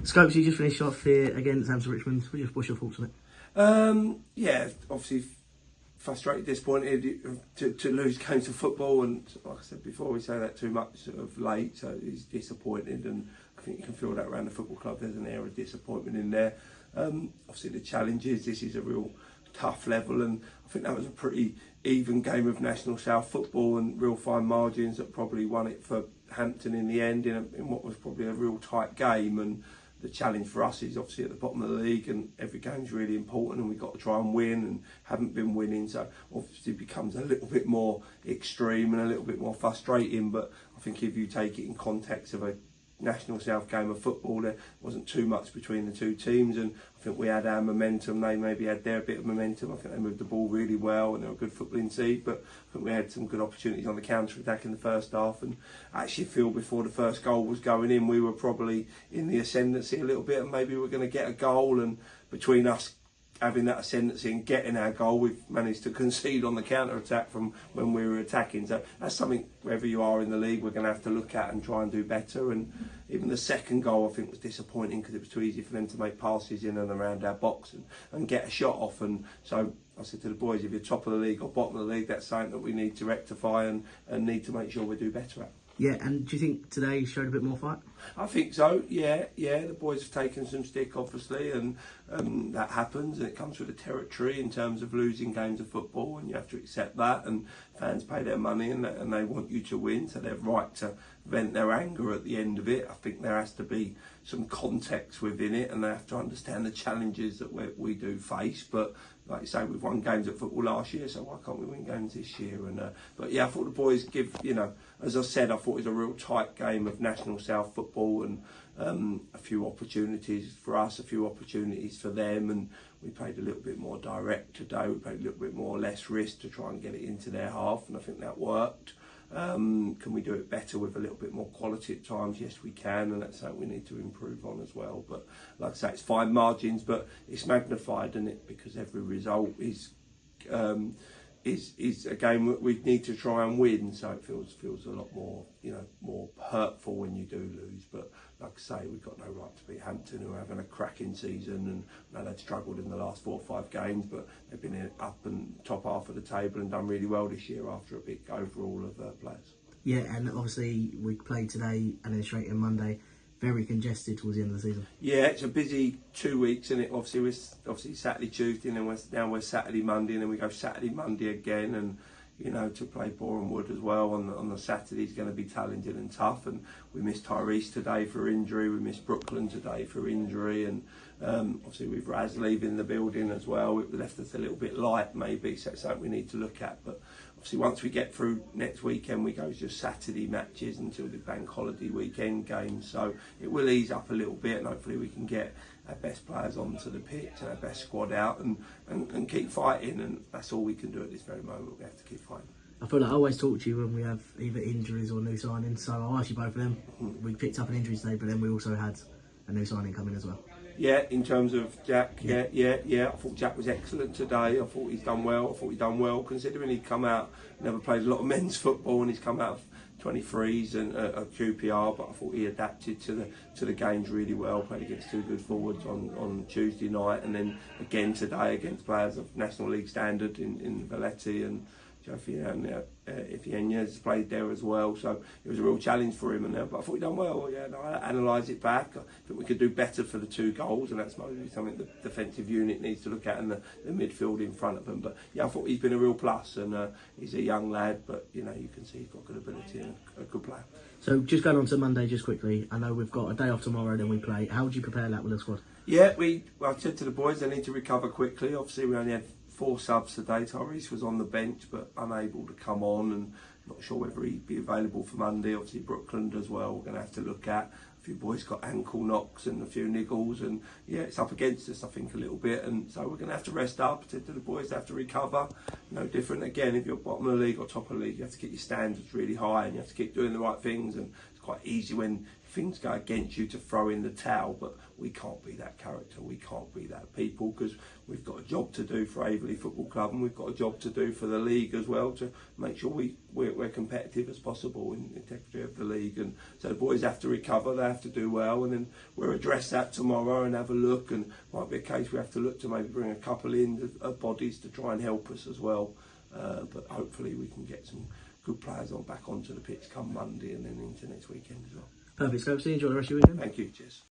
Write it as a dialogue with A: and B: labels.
A: Scopes, you just finished off here against Hampton, Richmond. What's your thoughts on it?
B: Yeah, obviously frustrated, disappointed to lose games of football, and like I said before, we say that too much sort of late, so he's disappointed, and I think you can feel that around the football club. There's an air of disappointment in there. Obviously the challenge is this is a real tough level, and I think that was a pretty even game of National South football and real fine margins that probably won it for Hampton in the end in what was probably a real tight game. And the challenge for us is obviously at the bottom of the league, and every game's really important, and we've got to try and win, and haven't been winning, so obviously it becomes a little bit more extreme and a little bit more frustrating. But I think if you take it in context of a National South game of football, there wasn't too much between the two teams, and I think we had our momentum. They maybe had their bit of momentum. I think they moved the ball really well, and they were a good footballing team, but I think we had some good opportunities on the counter attack in the first half. And I actually feel before the first goal was going in, we were probably in the ascendancy a little bit, and maybe we were going to get a goal. And between us having that ascendancy and getting our goal, we've managed to concede on the counter attack from when we were attacking. So that's something, wherever you are in the league, we're going to have to look at and try and do better. And even the second goal, I think, was disappointing because it was too easy for them to make passes in and around our box and get a shot off. And so I said to the boys, if you're top of the league or bottom of the league, that's something that we need to rectify and need to make sure we do better at.
A: Yeah, and do you think today showed a bit more fight?
B: I think so, yeah. The boys have taken some stick, obviously, and that happens, and it comes with the territory in terms of losing games of football, and you have to accept that, and fans pay their money and they want you to win, so they're right to vent their anger at the end of it. I think there has to be some context within it, and they have to understand the challenges that we do face. But like you say, we've won games at football last year, so why can't we win games this year? And but yeah, I thought the boys give, as I said, I thought it was a real tight game of National South football, and a few opportunities for us, a few opportunities for them, and we played a little bit more direct today. We played a little bit more less risk to try and get it into their half, and I think that worked. Can we do it better with a little bit more quality at times? Yes, we can, and that's something we need to improve on as well. But like I say, it's fine margins, but it's magnified, isn't it? Because every result is a game that we need to try and win. So it feels a lot more, more hurtful when you do lose. But like I say, we've got no right to beat Hampton, who are having a cracking season, and I know they've struggled in the last 4 or 5 games, but they've been up and top half of the table and done really well this year after a big overall of players.
A: Yeah, and obviously we played today and then straight in Monday. Very congested towards the end of the season. Yeah,
B: it's a busy 2 weeks, and it obviously Saturday, Tuesday, and then now we're Saturday, Monday, and then we go Saturday, Monday again, and to play Borough as well on the Saturday is going to be challenging and tough. And we missed Tyrese today for injury, we missed Brooklyn today for injury, and obviously with Raz leaving the building as well, it left us a little bit light maybe, so it's something we need to look at. But obviously once we get through next weekend, we go just Saturday matches until the bank holiday weekend games, so it will ease up a little bit, and hopefully we can get our best players onto the pitch and our best squad out and keep fighting, and that's all we can do at this very moment. We have to keep fighting.
A: I feel like I always talk to you when we have either injuries or new signings, so I'll ask you both of them. We picked up an injury today, but then we also had a new signing coming as well.
B: Yeah, in terms of Jack, yeah. I thought Jack was excellent today. I thought he's done well. Considering he'd come out, never played a lot of men's football, and he's come out of 23s and a QPR, but I thought he adapted to the games really well. Played against 2 good forwards on Tuesday night, and then again today against players of National League standard in Valletti and Ifeanya's played there as well, so it was a real challenge for him. But I thought he done well. Yeah, I analysed it back. I think we could do better for the 2 goals, and that's maybe something the defensive unit needs to look at, and the midfield in front of them. But yeah, I thought he's been a real plus, and he's a young lad, but you can see he's got good ability and a good player.
A: So just going on to Monday, just quickly. I know we've got a day off tomorrow, then we play. How would you prepare that with the squad?
B: Yeah, I said to the boys they need to recover quickly. Obviously, we only had 4 subs today. Tyrese was on the bench but unable to come on, and not sure whether he'd be available for Monday. Obviously Brooklyn as well, we're going to have to look at. A few boys got ankle knocks and a few niggles, and yeah, it's up against us I think a little bit, and so we're going to have to rest up. I said to the boys they have to recover. No different again, if you're bottom of the league or top of the league, you have to keep your standards really high, and you have to keep doing the right things, and it's quite easy when things go against you to throw in the towel, but we can't be that character, we can't be that people, because we've got a job to do for Aveley Football Club, and we've got a job to do for the league as well, to make sure we're competitive as possible in the integrity of the league. And so the boys have to recover, they have to do well, and then we'll address that tomorrow and have a look, and might be a case we have to look to maybe bring a couple in of bodies to try and help us as well. But hopefully we can get some good players back onto the pitch come Monday and then into next weekend as well.
A: Perfect, Scopes. Enjoy the rest of your weekend.
B: Thank you, cheers.